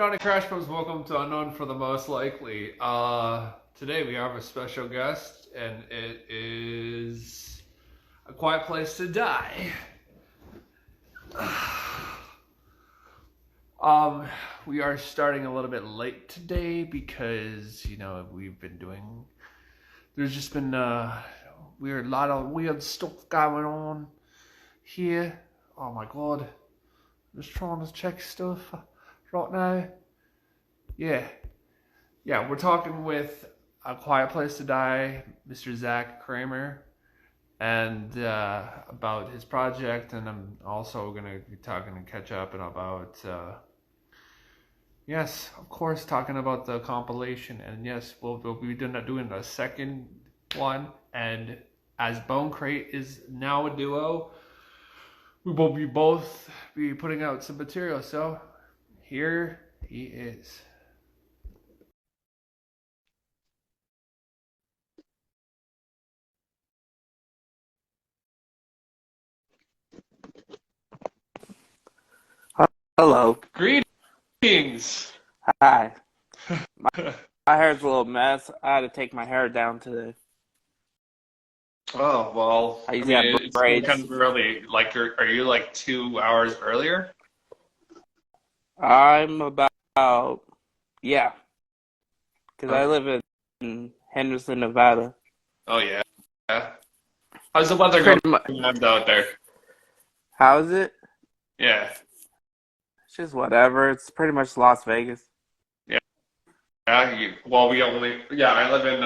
on to Crash Bombs? Welcome to Unknown for the Most Likely. Today we have a special guest, and it is A Quiet Place to Die. Um, we are starting a little bit late today because we've been doing. There's just been a lot of weird stuff going on here. Oh my god, I'm just trying to check stuff right now. Yeah. Yeah, we're talking with A Quiet Place to Die, Mr. Zach KRAMER, and about his project, and I'm also going to be talking and catch up and about, yes, of course, talking about the compilation, and yes, we'll be doing the second one, and as Bone Crate is now a duo, we will be both be putting out some material, so here he is. Hello. Greetings! Hi. My hair's a little mess. I had to take my hair down today. Oh, well, I I usually mean, have it's still kind braids. of early. Like, are you like 2 hours earlier? I'm about, yeah, because I Okay. live in Henderson, Nevada. Oh, yeah. Yeah. How's the weather It's pretty going much, out there? how is it? Yeah. It's just whatever. It's pretty much Las Vegas. Yeah. Yeah. Well, yeah, I live in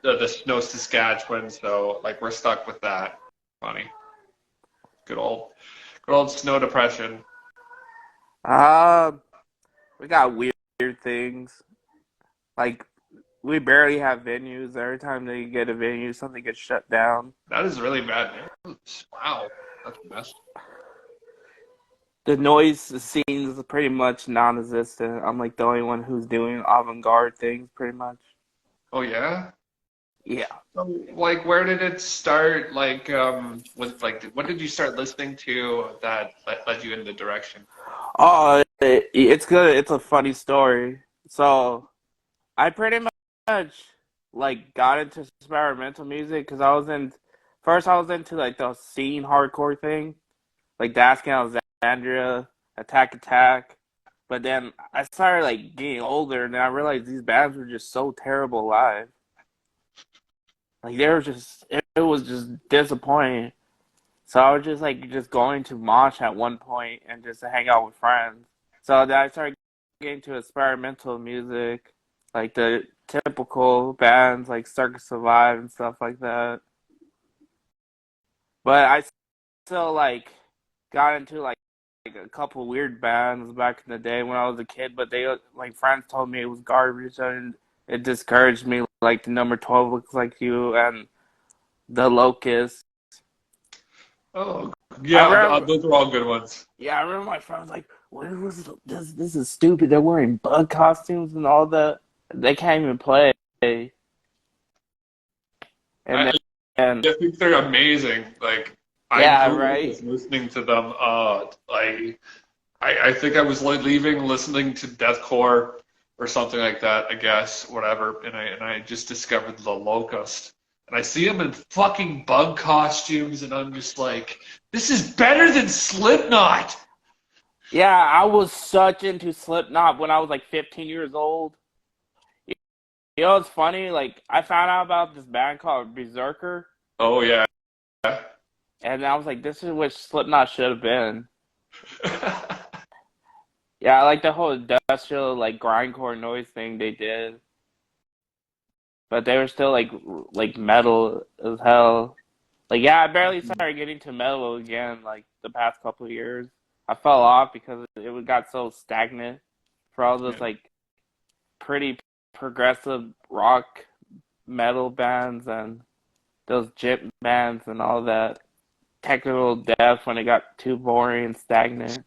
the snow Saskatchewan, so like we're stuck with that. Funny. Good old, good old snow depression. Uh, we got weird things. Like, we barely have venues. Every time they get a venue, something gets shut down. That is really bad news. Wow. That's messed. The noise scene is pretty much non-existent. I'm like the only one who's doing avant-garde things, pretty much. Oh, yeah? Yeah. So, like, where did it start? Like, what did you start listening to that led you in the direction? Oh, it's good. It's a funny story. So I pretty much like got into experimental music because I was into like the scene hardcore thing, like Daskin Alexandria, Attack Attack. But then I started like getting older, and then I realized these bands were just so terrible live. Like they were just, it was just disappointing. So I was just like just going to mosh at one point and just to hang out with friends. So then I started getting to experimental music, like the typical bands like Circus Survive and stuff like that. But I still like got into like a couple weird bands back in the day when I was a kid, but they like friends told me it was garbage and it discouraged me like the number 12 looks like you and the Locust. Oh, I yeah, remember those are all good ones. Yeah, I remember my friend was like, "What was this? This is stupid. They're wearing bug costumes and all that. They can't even play." And I, then, I think they're amazing. Like, I yeah, grew up right. just listening to them. I think I was like leaving listening to deathcore or something like that, I guess, whatever, and I just discovered the Locust. And I see them in fucking bug costumes, and I'm just like, this is better than Slipknot. Yeah, I was such into Slipknot when I was like 15 years old. You know what's funny? Like I found out about this band called Berserker, Oh yeah. and I was like, "This is what Slipknot should have been." Yeah, I like the whole industrial like grindcore noise thing they did, but they were still like metal as hell. Like, yeah, I barely started getting to metal again, like, the past couple of years. I fell off because it got so stagnant for all those, Yeah. like, pretty progressive rock metal bands and those jip bands and all that technical depth when it got too boring and stagnant.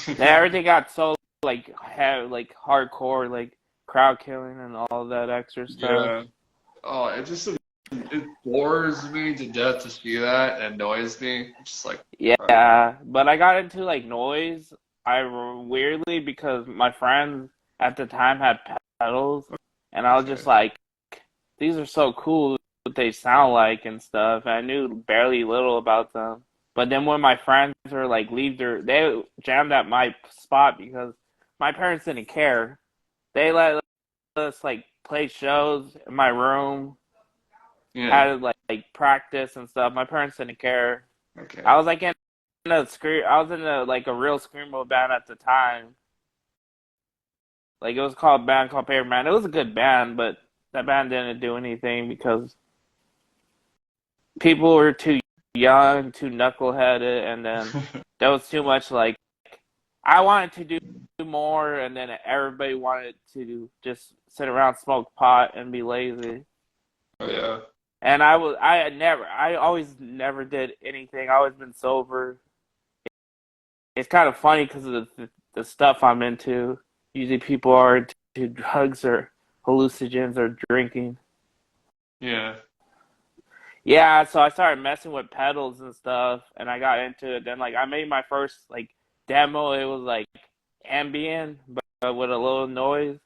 Then everything got so, like, heavy, like, hardcore, like, crowd killing and all that extra stuff. Yeah. Oh, it bores me to death to see that and annoys me. Just like, Yeah, but I got into, like, noise. weirdly because my friends at the time had pedals, and I was just Okay. like, these are so cool what they sound like and stuff. And I knew barely little about them. But then when my friends were like they jammed at my spot because my parents didn't care. They let us like play shows in my room, Yeah. had like practice and stuff. My parents didn't care. Okay. I was like I was in a like a real screamo band at the time. Like it was called a band called Paper Man. It was a good band, but that band didn't do anything because people were too young, too knuckleheaded, and then there was too much like I wanted to do more, and then everybody wanted to just sit around, smoke pot, and be lazy. Oh yeah. And I always never did anything. I always been sober. It's kind of funny because of the stuff I'm into. Usually people are into drugs or hallucinogens or drinking. Yeah. Yeah, so I started messing with pedals and stuff, and I got into it. Then, like, I made my first like demo. It was like ambient, but with a little noise.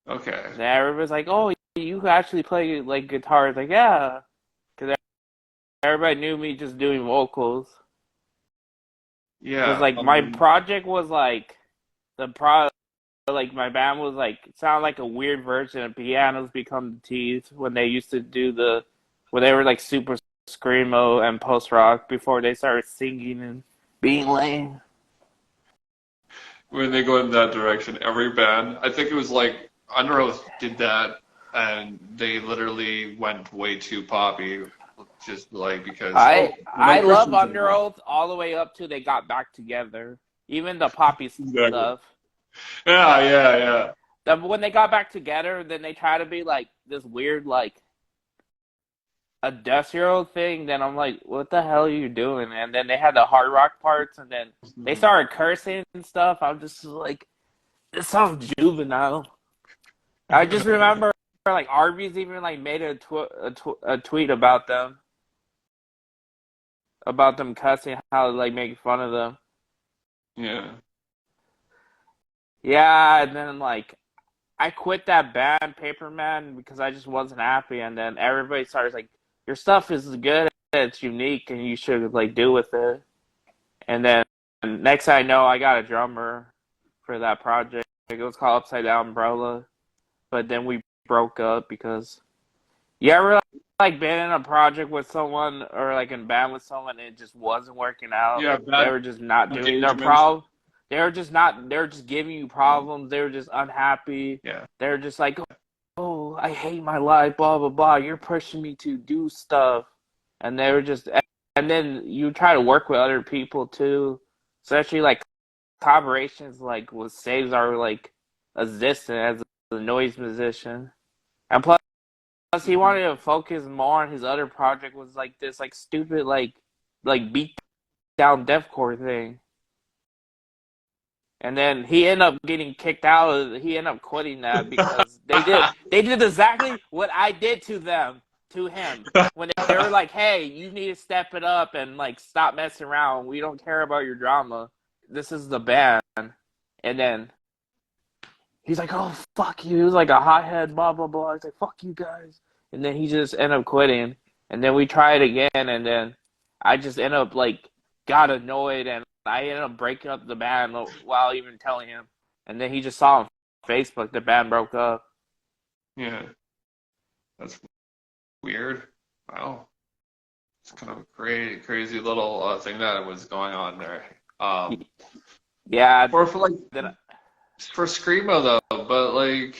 Okay. And everybody's like, "Oh, you can actually play like guitar." It's like, yeah, because everybody knew me just doing vocals. Because Yeah. like my project was like the pro, like my band was like sound like a weird version of Pianos Become the Teeth when they used to do when they were like super screamo and post rock before they started singing and being lame. When they go in that direction, every band, I think it was like Under Oath did that, and they literally went way too poppy, just like because no I love Christians Under involved. Oath all the way up to they got back together. Even the poppy Exactly. stuff. Yeah, yeah, yeah. When they got back together, then they try to be like this weird like industrial thing, then I'm like, what the hell are you doing? And then they had the hard rock parts, and then they Mhm. started cursing and stuff. I'm just like, this sounds juvenile. I just remember like Arby's even like made a tweet about them cussing, how like making fun of them. Yeah. Yeah, and then like I quit that band, Paperman, because I just wasn't happy. And then everybody started like, your stuff is good, it's unique, and you should like do with it. And then next thing I know, I got a drummer for that project. It was called Upside Down Umbrella. But then we broke up because you ever like been in a project with someone or like in band with someone and it just wasn't working out. Yeah, They bad were just not doing their engagements. problem. They were just giving you problems. They were just unhappy. Yeah. They were just like, oh, I hate my life, blah blah blah. You're pushing me to do stuff. And they were just and then you try to work with other people too. Especially like collaborations like what saves our like existence as a noise musician. And plus he Mhm. wanted to focus more on his other project was like this like stupid like beat down deathcore thing. And then he ended up getting kicked out he ended up quitting that because they did exactly what I did to him. When they were like, hey, you need to step it up and like stop messing around. We don't care about your drama. This is the band. And then he's like, oh, fuck you. He was like a hothead, blah, blah, blah. He's like, fuck you guys. And then he just ended up quitting. And then we tried again. And then I just ended up, like, got annoyed. And I ended up breaking up the band while even telling him. And then he just saw on Facebook the band broke up. Yeah. That's weird. Wow. It's kind of a crazy little thing that was going on there. Um, Yeah. for like Then for screamo though, but like,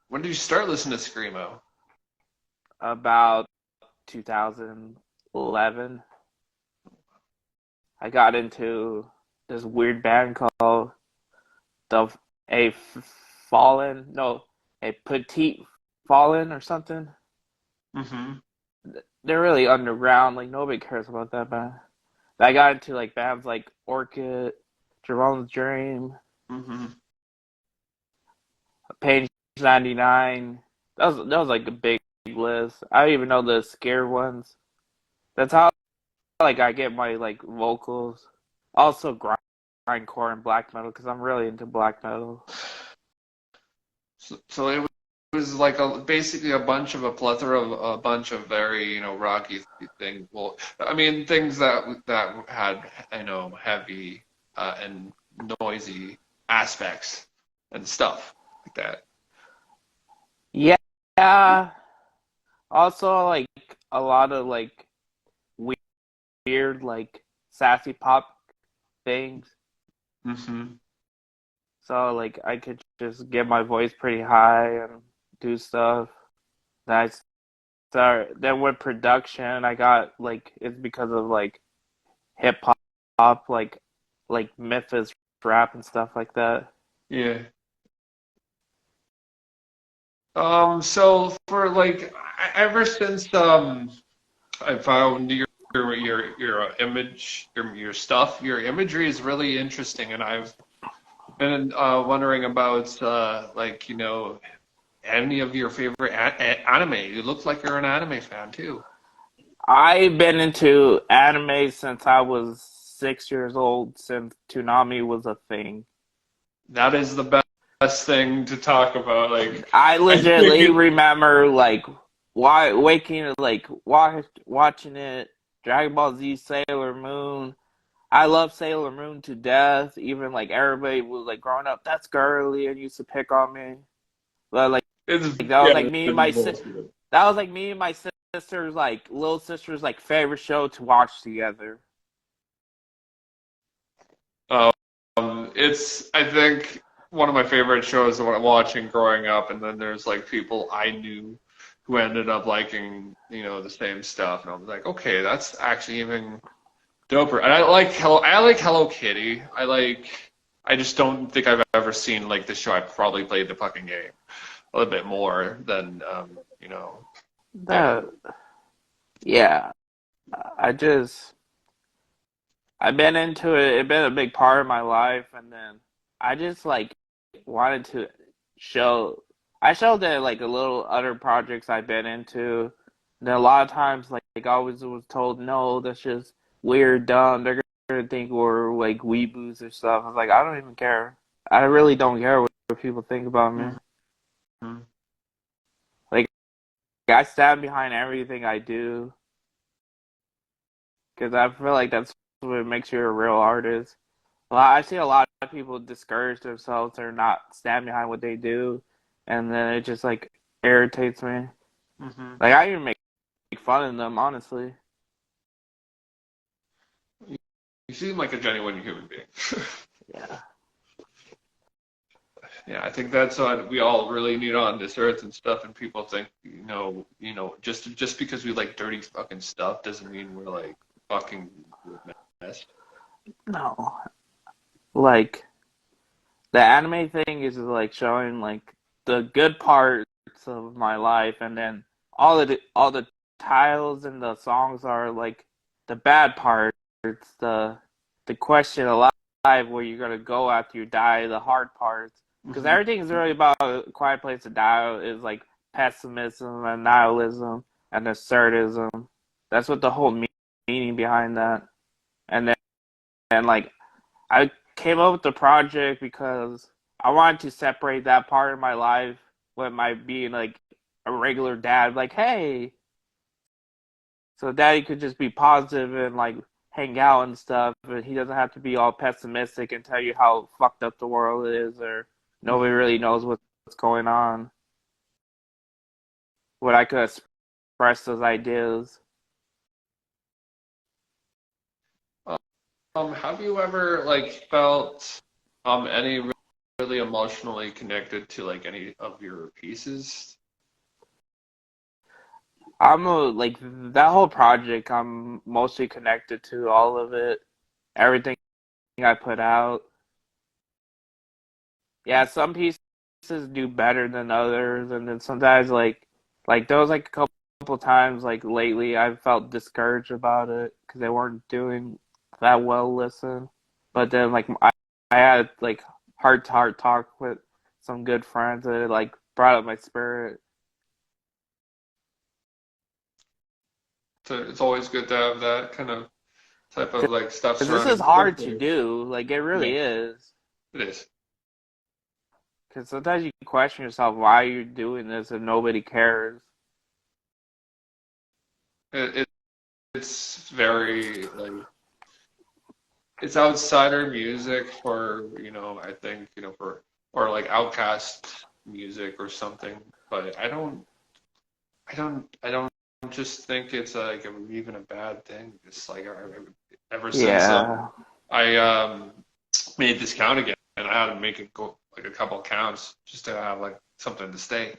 when did you start listening to screamo? about 2011, I got into this weird band called the a fallen no a petite fallen or something. Mm-hmm. They're really underground. Like nobody cares about that band. I got into like bands like Orchid, Jerome's Dream, Mm-hmm. Page 99. That was like a big list. I don't even know the scare ones. That's how like I get my like vocals. Also grindcore and black metal because I'm really into black metal. So it was like basically a plethora of a bunch of very, rocky things. Well, I mean, things that had, heavy and noisy aspects and stuff like that. Yeah. Also, like a lot of like weird, like sassy pop things. Hmm. So like I could just get my voice pretty high and do stuff. Then I start. Then with production, I got like it's because of like hip hop, like Memphis rap and stuff like that. Yeah. So for like ever since I found your image, your stuff, your imagery is really interesting, and I've been wondering about like any of your favorite anime. You look like you're an anime fan too. I've been into anime since I was 6 years old, since Toonami was a thing. That is the best thing to talk about. Like, I I think legitimately it. remember like why waking like watching it. Dragon Ball Z, Sailor Moon. I love Sailor Moon to death. Even like everybody was like growing up, that's girly and used to pick on me. But It's like that was yeah, like me and it's my bullshit. that was like me and my sister's like little sister's like favorite show to watch together. It's I think one of my favorite shows that I'm watching growing up, and then there's like people I knew who ended up liking the same stuff, and I was like, okay, that's actually even doper. And I like Hello Kitty. I just don't think I've ever seen like the show. I probably played the fucking game a little bit more than That yeah, I just I've been into it. It's been a big part of my life, and then I just like wanted to show. I showed that like a little other projects I've been into. And then a lot of times, like I always was told, no, that's just weird, dumb. They're gonna think we're like weeboos or stuff. I was like, I don't even care. I really don't care what people think about me. Mhm. Like I stand behind everything I do because I feel like that's what makes you a real artist. I see a lot of people discourage themselves or not stand behind what they do, and then it just like irritates me. Mhm. Like I even make fun of them, honestly. You seem like a genuine human being. Yeah. Yeah, I think that's what we all really need on this earth and stuff. And people think, just because we like dirty fucking stuff doesn't mean we're like fucking mess. No. Like the anime thing is like showing like the good parts of my life, and then all the titles and the songs are like the bad parts, the the question alive where you're gonna go after you die, the hard parts. Because Hmm. everything is really about a quiet place to die is like pessimism and nihilism and assertism. That's what the whole meaning behind that. And then and like I came up with the project because I wanted to separate that part of my life with my being like a regular dad. Like, hey, so daddy could just be positive and like hang out and stuff, but he doesn't have to be all pessimistic and tell you how fucked up the world is or nobody Hmm. really knows what's going on. What I could express those ideas. Have you ever like felt any really emotionally connected to like any of your pieces? I'm a, like that whole project. I'm mostly connected to all of it, everything I put out. Yeah, some pieces do better than others, and then sometimes like there was like a couple times like lately I felt discouraged about it because they weren't doing that well. Listen, but then like I had like heart to heart talk with some good friends and it like brought up my spirit. So it's always good to have that kind of type of like stuff Because this is surrounding music. hard to do. Like, it Yeah, really is. it is. Because sometimes you question yourself why you're doing this if nobody cares. It, it's very like it's outsider music for I think for or like outcast music or something. But I don't just think it's like even a bad thing. It's like ever since Yeah. I made this count again, and I had to make it go like a couple counts just to have like something to stay.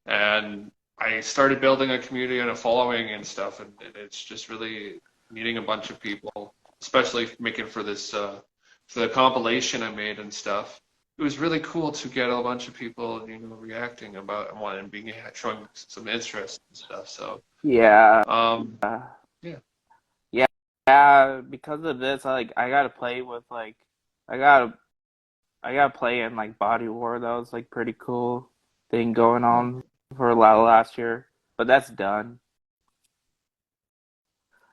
And I started building a community and a following and stuff, and it's just really meeting a bunch of people, especially making for the compilation I made and stuff. It was really cool to get a bunch of people, reacting about one and being showing some interest and stuff. So, Yeah. um, yeah. Yeah. Yeah. Because of this, I gotta play with, I gotta, I gotta play in, Body War. That was, pretty cool thing going on for a lot last year. But that's done.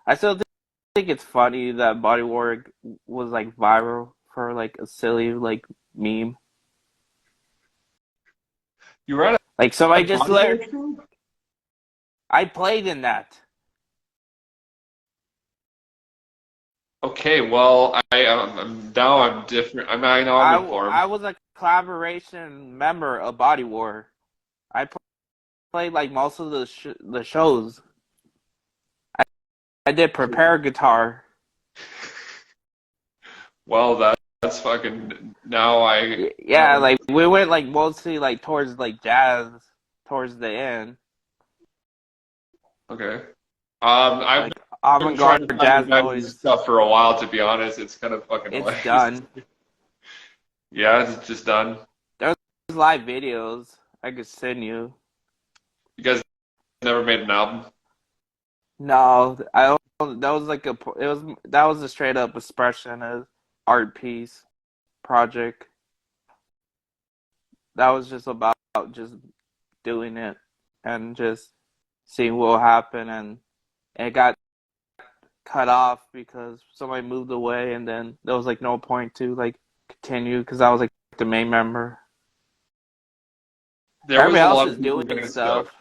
I still think it's funny that Body War was, viral for, a silly, meme. You were at Like, a somebody just bodyboard show? I played in that. Okay, well, now I'm different. I know I'm informed. I was a collaboration member of Body War. I played, most of the shows. I did prepare guitar. Well, that's fucking. Now I Yeah, know. we went, mostly, towards, jazz towards the end. Okay. I've Like, been trying to avant-garde find you jazz guys' noise. stuff for a while, to be honest. It's kind of fucking It's noise. done. Yeah, it's just done. There's live videos I could send you. You guys never made an album? No, I don't. That was that was a straight up expression of art piece project. That was just about just doing it and just seeing what will happen, and it got cut off because somebody moved away, and then there was no point to continue because I was the main member. There was Everybody a else lot is of people doing getting stuff. stoked.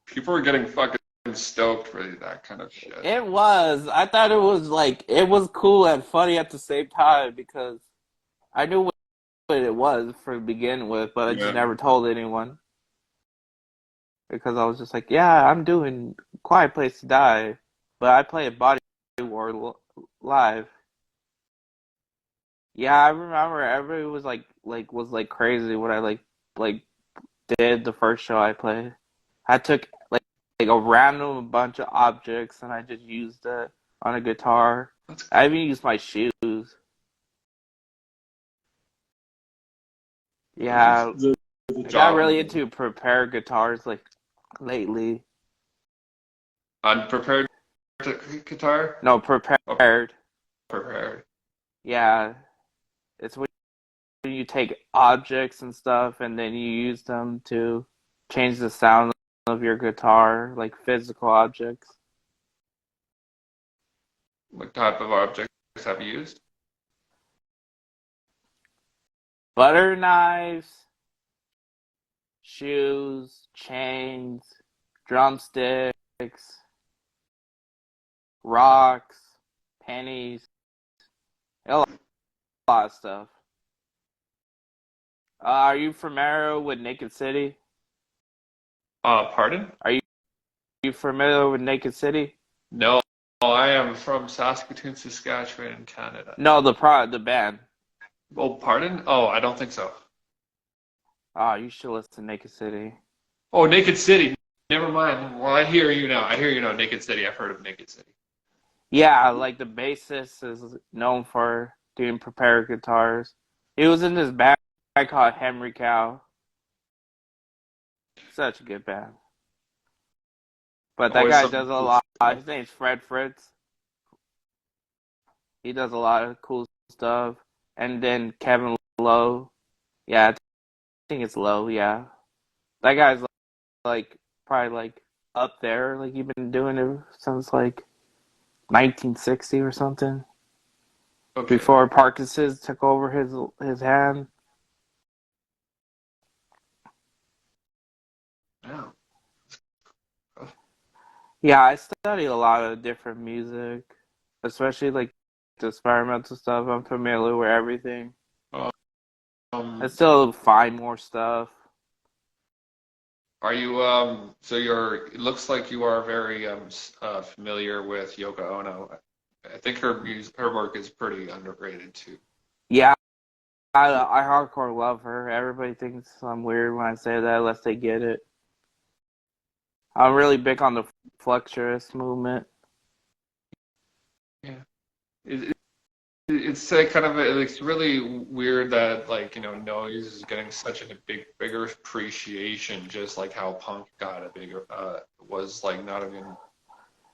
People were getting fucking stoked for that kind of shit. It was. I thought it was it was cool and funny at the same time because I knew what it was for begin with, but I just Yeah. never told anyone because I was just yeah, I'm doing Quiet Place to Die, but I play a Body War live. Yeah, I remember everybody was was crazy when I like did the first show I played. I took a random bunch of objects and I just used it on a guitar. That's I even used my shoes. just Yeah, the I got job. really into prepared guitars lately. Unprepared guitar? No, Oh, prepared. prepared. Yeah, it's when you take objects and stuff and then you use them to change the sound of your guitar, like physical objects. What type of objects have you used? Butter knives, shoes, chains, drumsticks, rocks, pennies, a lot of stuff. Are you familiar with Naked City? Pardon? Are you familiar with Naked City? No, I am from Saskatoon, Saskatchewan, in Canada. No, the band. Oh, pardon? Oh, I don't think so. Oh, you should listen to Naked City. Oh, Naked City. Never mind. Well, I hear you now. I hear you now. Naked City. I've heard of Naked City. Yeah, the bassist is known for doing prepared guitars. He was in this band called Henry Cow. Such a good band. But that Always guy something does a cool lot. stuff. His name's Fred Fritz. He does a lot of cool stuff. And then Kevin Lowe. Yeah, I think it's Lowe, yeah. That guy's probably up there. He's been doing it since 1960 or something. Okay. before Parkinson's took over his hand. Yeah. Yeah, I study a lot of different music, especially like the experimental stuff. I'm familiar with everything. I Um, still find more stuff. are you so it looks like you are very familiar with Yoko Ono. I think her work is pretty underrated too. Yeah, I hardcore love her. Everybody thinks I'm weird when I say that, unless they get it. I'm really big on the Fluxurist movement. Yeah. It's kind of it's really weird that like noise is getting such a bigger appreciation, just like how punk got a bigger was like not even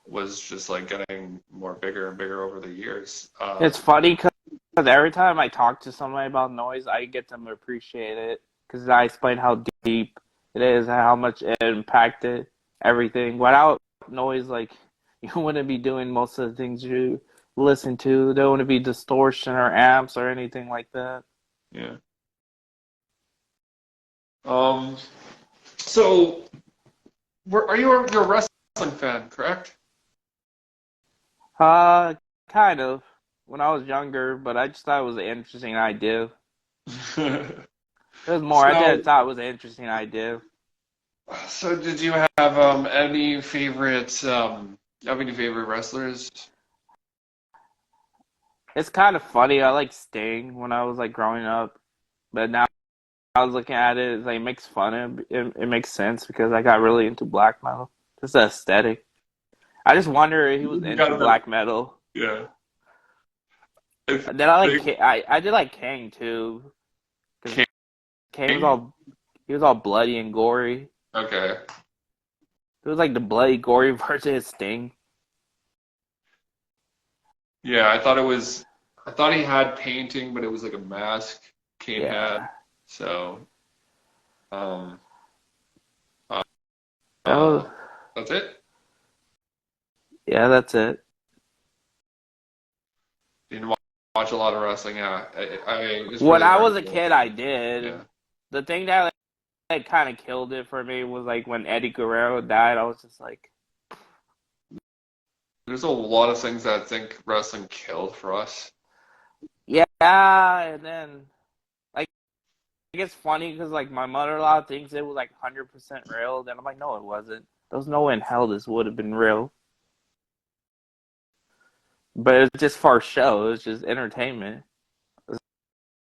was just like getting more bigger and bigger over the years. It's funny because every time I talk to somebody about noise, I get them to appreciate it because I explain how deep it is and how much it impacted everything. Without noise, like you wouldn't be doing most of the things you listen to. There wouldn't be distortion or amps or anything like that. Yeah. Um. So, are you're a wrestling fan, correct? Uh, kind of. When I was younger, but I just thought it was an interesting idea. It was more. I So, just thought it was an interesting idea. so did you have any favorite wrestlers? It's kind of funny. I like Sting when I was like growing up, but now I was looking at it, it's like it makes fun of it makes sense because I got really into black metal. Just the aesthetic. I just wonder if he was You into got the black metal. yeah. I Then I like think I did like Kang too because Kang was King. all he was all bloody and gory. Okay. It was like the bloody gory version of Sting. Yeah, I thought he had painting, but it was like a mask Kane had. Yeah. So, um, uh, Oh, uh, that's it. yeah, that's it. Didn't watch a lot of wrestling. Yeah, it's When really I hard was to a do. kid, I did. Yeah. The thing that like kind of killed it for me was like when Eddie Guerrero died. I was just like, There's a lot of things that I think wrestling killed for us. yeah, and then like it's funny because like my mother-in-law thinks it was like 100% real. Then I'm like, no, it wasn't. There's no way in hell this would have been real. But it's just for show. It's just entertainment. It's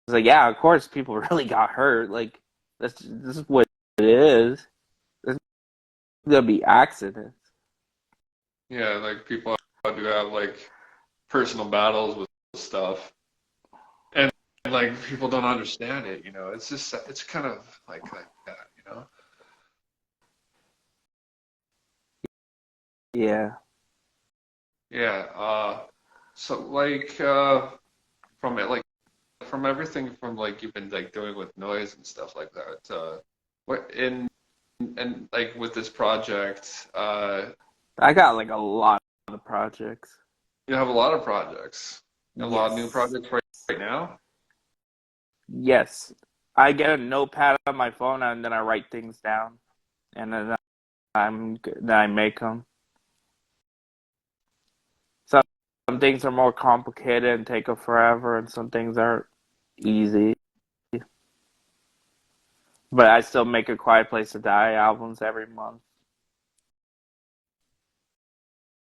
like, yeah, of course people really got hurt. Like this is what it is. There's gonna be accidents. Yeah, like people do have like personal battles with stuff, and like people don't understand it. It's just it's kind of like that. Yeah. Yeah. So like from it like from everything from like you've been like doing with noise and stuff like that. What in and like with this project, I got like a lot of projects. you have a lot of projects, a lot of new Yes. projects right now. Yes. I get a notepad on my phone and then I write things down and then I make them. Some things are more complicated and take up forever, and some things are easy. But I still make a Quiet Place to Die albums every month.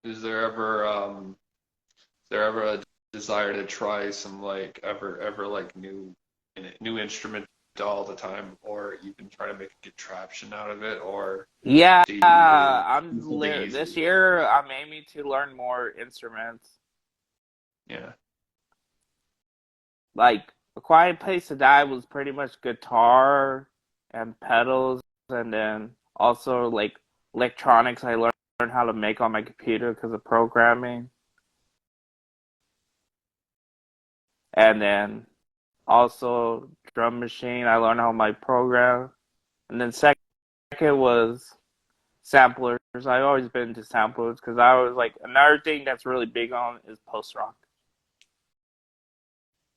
Is there ever a desire to try some like ever like new instrument all the time, or even try to make get traction out of it, or Yeah, do you do something this easy? year I'm aiming to learn more instruments. Yeah. Like A Quiet Place to Die was pretty much guitar and pedals, and then also like electronics. I learned how to make on my computer because of programming, and then also drum machine. I learned how my program, and then second was samplers. I've always been into samplers because I was like another thing that's really big on is post rock.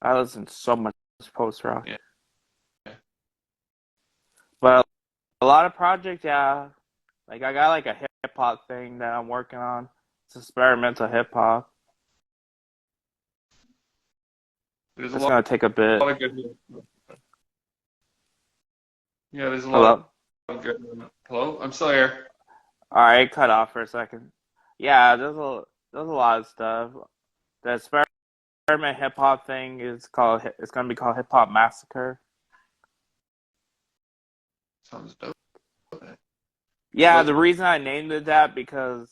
I listen to so much post rock. Yeah. But a lot of projects, yeah. Like I got like a hip hop thing that I'm working on. It's experimental hip hop. There's a It's lot gonna take a bit. of good. Yeah, there's a lot Hello? of good. Hello, I'm still here. Alright, cut off for a second. Yeah, there's a lot of stuff. The experiment hip hop thing is called it's gonna be called Hip Hop Massacre. Sounds dope. Yeah, What? the reason I named it that because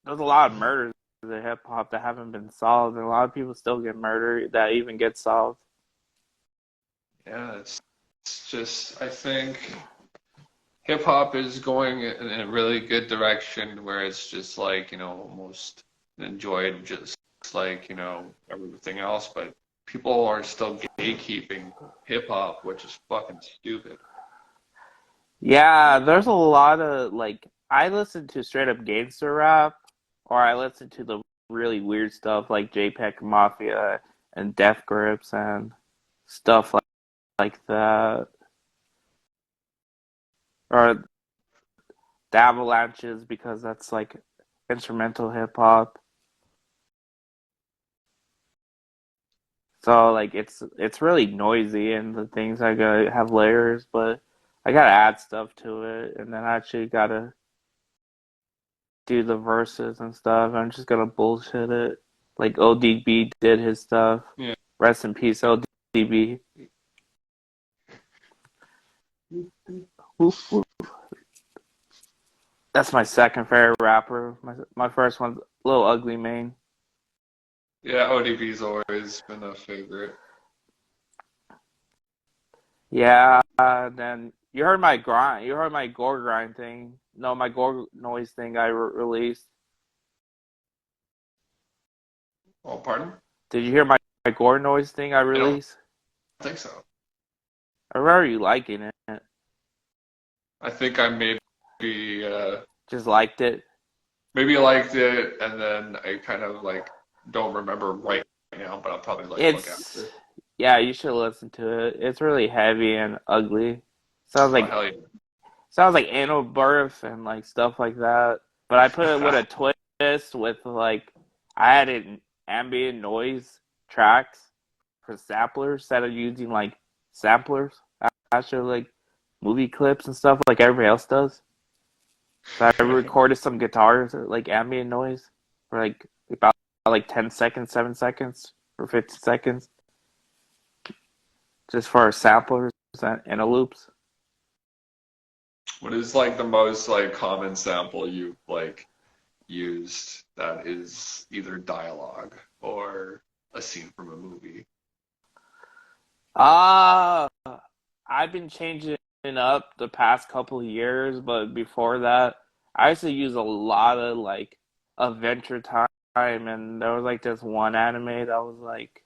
there's a lot of murders in hip hop that haven't been solved, and a lot of people still get murdered that even get solved. Yeah, it's just I think hip hop is going in a really good direction where it's just like, almost enjoyed just like, everything else, but people are still gatekeeping hip hop, which is fucking stupid. Yeah, there's a lot of like I listen to straight up gangster rap, or I listen to the really weird stuff like JPEG Mafia and Death Grips and stuff like that, or the Avalanches because that's like instrumental hip hop. So like it's really noisy and the things I gotta have layers, but I gotta add stuff to it, and then I actually gotta do the verses and stuff. I'm just gonna bullshit it. Like ODB did his stuff. Yeah. Rest in peace, ODB. That's my second favorite rapper. My first one's Lil Ugly Mane. Yeah, ODB's always been a favorite. Yeah, then you heard my grind. You heard my gore grind thing. No, my gore noise thing I released. Oh, pardon? Did you hear my gore noise thing I I don't released? think so. I remember you liking it. I think I maybe Just liked it. maybe liked it, and then I kind of like don't remember right now, but I'll probably like look It's after. yeah, you should listen to it. It's really heavy and ugly. Sounds Oh, like hell sounds like anal birth and like stuff like that. But I put it with yeah. a twist with like I added ambient noise tracks for samplers instead of using like samplers after like movie clips and stuff like everybody else does. So I recorded some guitars like ambient noise for like about like 10 seconds, 7 seconds, or 15 seconds just for samplers and a loops. What is like the most like common sample you've like used that is either dialogue or a scene from a movie? Uh I've been changing up the past couple of years, but before that, I used to use a lot of like Adventure Time, and there was like this one anime that was like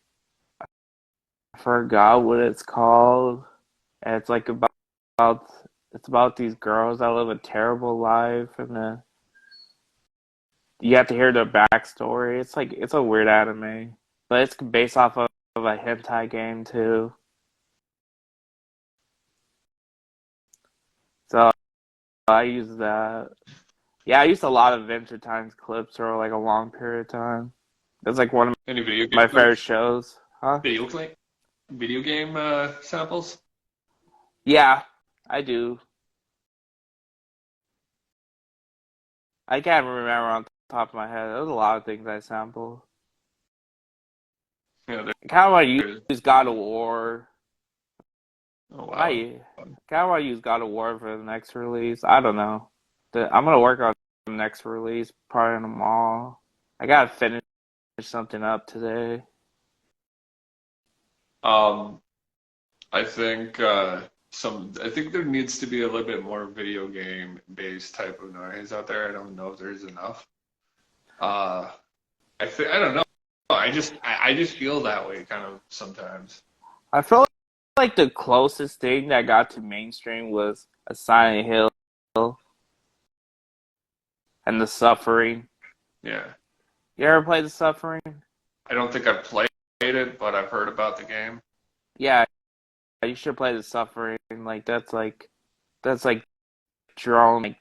I forgot what it's called, and it's like about it's about these girls that live a terrible life, and then you have to hear their backstory. It's like it's a weird anime, but it's based off of a hentai game too. So I use that. Yeah, I used a lot of Adventure Times clips for like a long period of time. It's like one of Any video game my favorite clips? shows. Huh? Video game samples? Yeah, I do. I can't remember on the top of my head. There's a lot of things I sample. Yeah, I kind of want to there's. use God of War. Oh I wow. kind of want to use God of War for the next release. I don't know. I'm gonna work on the next release probably in the mall. I gotta finish something up today. Um, I think I think there needs to be a little bit more video game based type of noise out there. I don't know if there's enough. Uh, I don't know. I just feel that way kind of sometimes. I feel like the closest thing that got to mainstream was a Silent Hill and The Suffering. Yeah. You ever play The Suffering? I don't think I've played played it, but I've heard about the game. Yeah, you should play the Suffering. That's like drone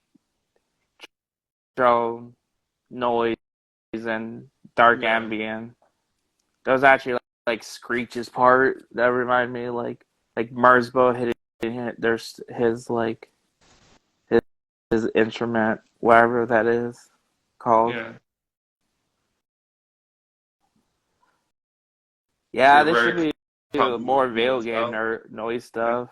noise and dark Yeah, ambient. That was actually like Screech's part that reminded me like merzbow hitting there's his, his instrument, whatever that is called. yeah. So Yeah, you're there should very be comfortable more with video Mers game Bow. noise Yeah. stuff.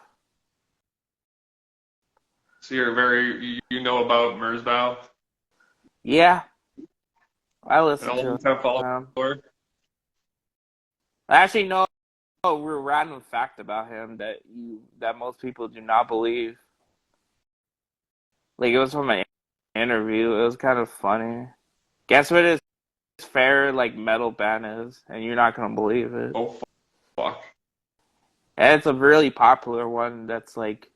So you're very you know about Merzbow, Yeah, I an listen old to time him. follower. I actually know a random fact about him that most people do not believe. Like it was from an interview. It was kind of funny. Guess what his favorite like metal band is, and you're not gonna believe it. Oh fuck. And it's a really popular one that's like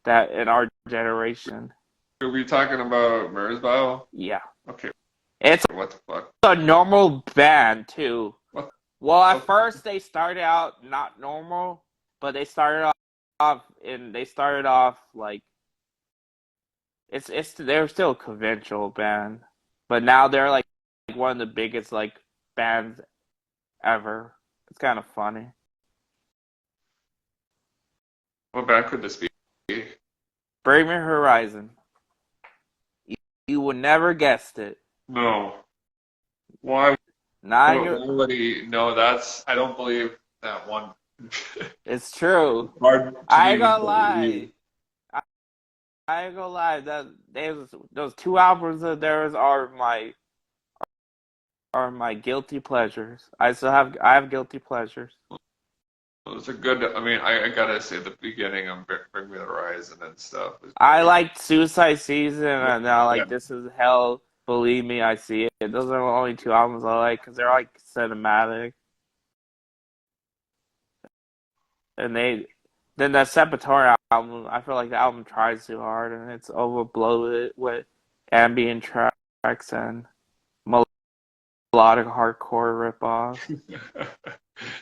that in our generation. Are we talking about Merzbow? Yeah. Okay, It's what the fuck? a normal band too. What? Well, at Okay. first they started out not normal, but they started off like they're still a conventional band, but now they're like one of the biggest like bands ever. It's kind of funny. What band could this be? Bring Me Horizon. You, you would never guessed it. No. Why Not in would your. nobody know that's I don't believe that one. It's true. Hard to I ain't even gonna believe. lie. I ain't gonna lie. Those two albums of theirs are my guilty pleasures. I have guilty pleasures. Those are good. I mean, I gotta say the beginning of Bring Me the Horizon and stuff is I great. like Suicide Season, and I Yeah. like This Is Hell. Believe Me, I See It. Those are the only two albums I like because they're like cinematic. And then that Sepultura album, I feel like the album tries too hard and it's overbloated with ambient tracks and melodic hardcore ripoffs.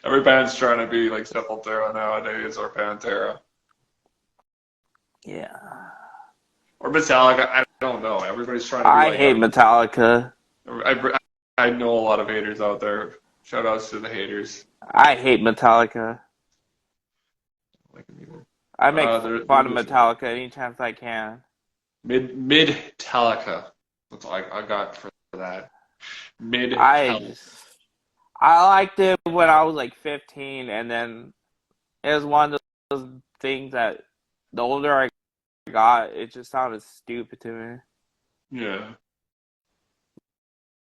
Every band's trying to be like Sepultura nowadays or Pantera Yeah. or Metallica. I don't know. Everybody's trying to be I like hate Metallica. I know a lot of haters out there. Shout outs to the haters. I hate Metallica. Like them either. I make They're fun of just Metallica any chance I can. mid Metallica. That's all I got for that. Mid I Metallica. just I liked it when I was like 15, and then it was one of those things that the older I got, it just sounded stupid to me. Yeah.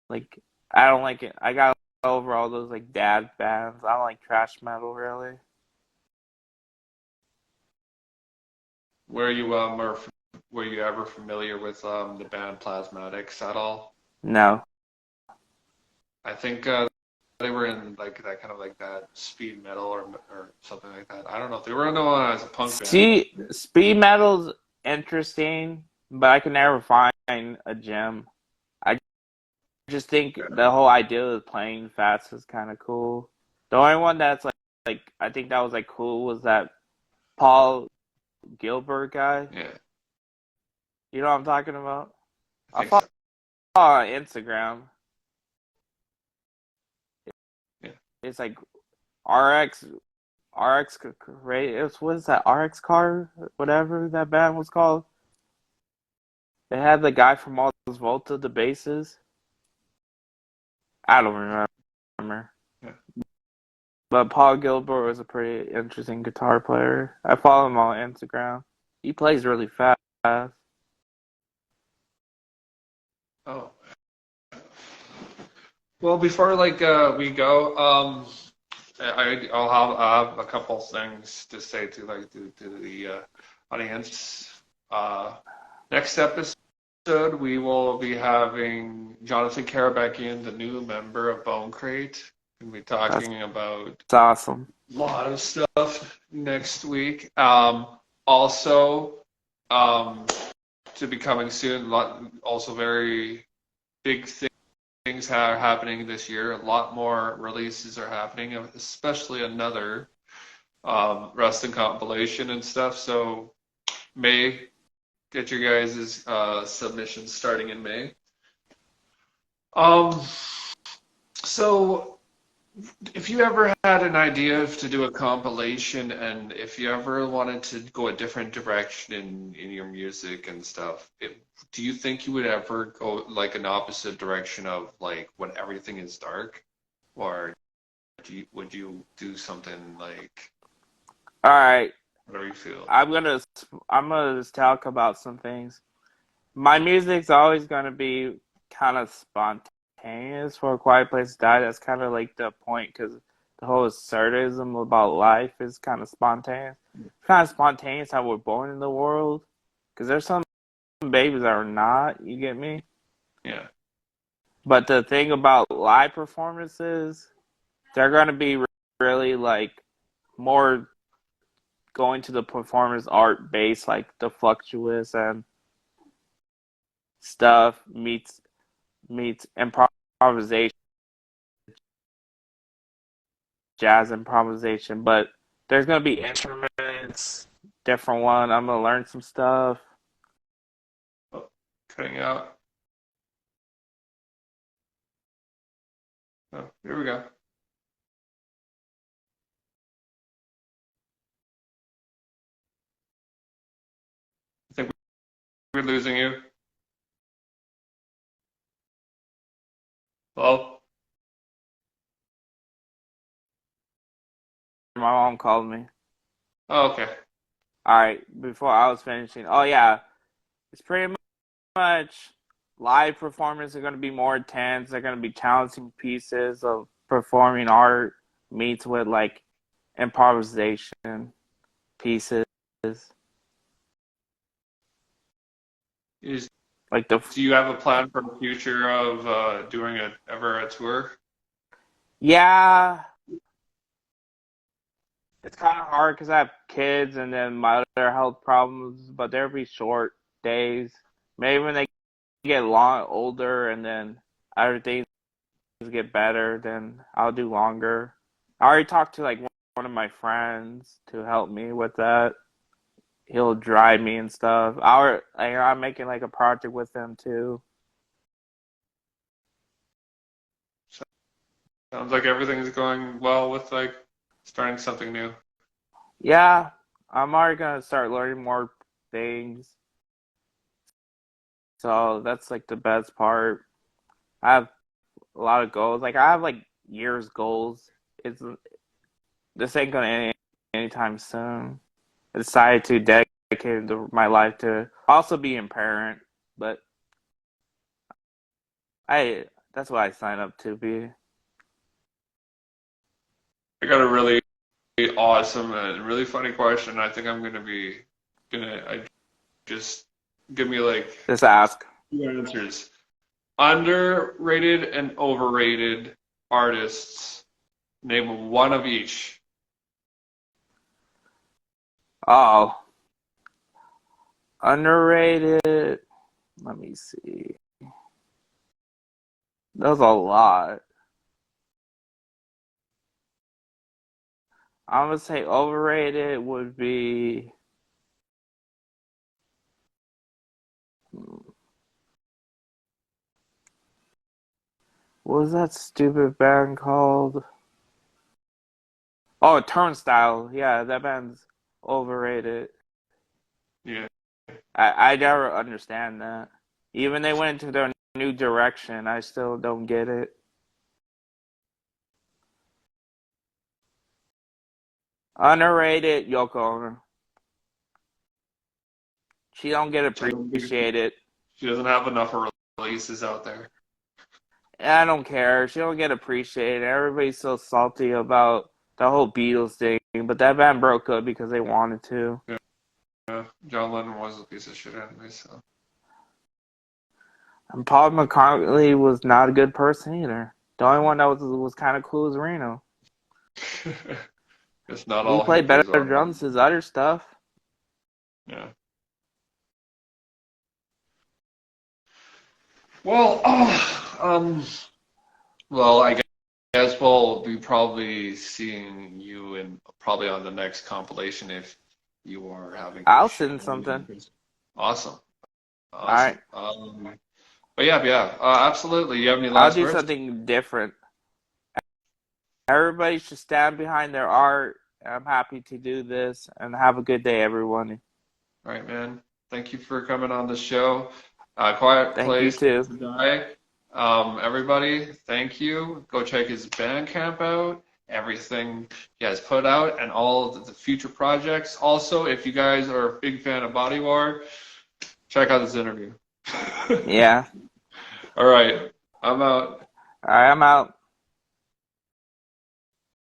Like I don't like it. I got over all those like dad bands. I don't like trash metal really. Were you were you ever familiar with the band Plasmatics at all? No. I think they were in like that kind of like that speed metal or something like that. I don't know if they were known as a punk band. See, speed metal's interesting, but I can never find a gem. I just think Yeah. the whole idea of playing fast is kind of cool. The only one that's like I think that was like cool was that Paul Gilbert guy. Yeah, You know what I'm talking about? I I think follow so. on Instagram. Yeah. It's like RX what is that? RX car, whatever that band was called. They had the guy from all those Volta, the basses. I don't remember. Yeah. But Paul Gilbert was a pretty interesting guitar player. I follow him on Instagram. He plays really fast. Oh. Well, before like we go, I'll have a couple things to say to like to the audience. Uh, Next episode, we will be having Jonathan Karabekian, the new member of Bone Crate. We'll be That's talking about awesome. a lot of stuff next week. Also, um, to be coming soon, also very big thing things are happening this year. A lot more releases are happening, especially another wrestling compilation and stuff. So May, get your guys' submissions starting in May. Um, so if you ever had an idea to do a compilation and if you ever wanted to go a different direction in your music and stuff, do you think you would ever go like an opposite direction of like when everything is dark? Or would you do something like All right, whatever you feel? I'm gonna just talk about some things. My music's always gonna be kind of spontaneous. For A Quiet Place to Die, that's kind of like the point because the whole assertism about life is kind of spontaneous. It's kind of spontaneous how we're born in the world. Because there's some babies that are not. You get me? Yeah. But the thing about live performances, they're gonna be really like more going to the performance art base, like the fluctuous and stuff meets improvisation, jazz improvisation. But there's gonna be instruments, different one. I'm gonna learn some stuff. Oh, cutting out. Oh, here we go. I think we're losing you. Well, My mom called me. oh, okay. All right, before I was finishing. Oh yeah, it's pretty much live performances are going to be more intense. They're going to be challenging pieces of performing art meets with like improvisation pieces. Is Like the Do you have a plan for the future of doing ever a tour? yeah, it's kind of hard because I have kids and then my other health problems, but there'll be short days. Maybe when they get long older and then everything get better, then I'll do longer. I already talked to like one of my friends to help me with that. He'll drive me and stuff. I'm making like a project with him too. Sounds like everything's going well with like starting something new. Yeah, I'm already gonna start learning more things. So that's like the best part. I have a lot of goals. Like I have like years goals. It's this ain't gonna end anytime soon. I decided to dedicate my life to also being a parent, but I that's what I signed up to be. I got a really awesome and really funny question. I think I'm I just give me like Just ask. two answers. Underrated and overrated artists. Name one of each. Oh, underrated. Let me see. That was a lot. I'm gonna say overrated would be. What was that stupid band called? Oh, Turnstile. Yeah, that band's overrated. Yeah, I never understand that. Even they went into their new direction, I still don't get it. Underrated Yoko Ono. She don't get appreciated. she doesn't have enough releases out there. I don't care. She don't get appreciated. Everybody's so salty about the whole Beatles thing, but that band broke up because they wanted to. Yeah, John Lennon was a piece of shit anyway, so. And Paul McCartney was not a good person either. The only one that was kind of cool was Reno. It's not He all played better hippies are drums than his other stuff. yeah. Well, Well, I guess we'll be probably seeing you in probably on the next compilation if you are having your I'll show. send something. Awesome, All right. awesome. But yeah, absolutely. You have any I'll last do words? something different. Everybody should stand behind their art. I'm happy to do this, and have a good day, everyone. All right, man. Thank you for coming on the show. Quiet Thank you Place too. to Die. Everybody, thank you. Go check his Bandcamp out. Everything he has put out and all of the future projects. Also, if you guys are a big fan of Body War, check out this interview. Yeah. All right, I'm out. All right, I'm out.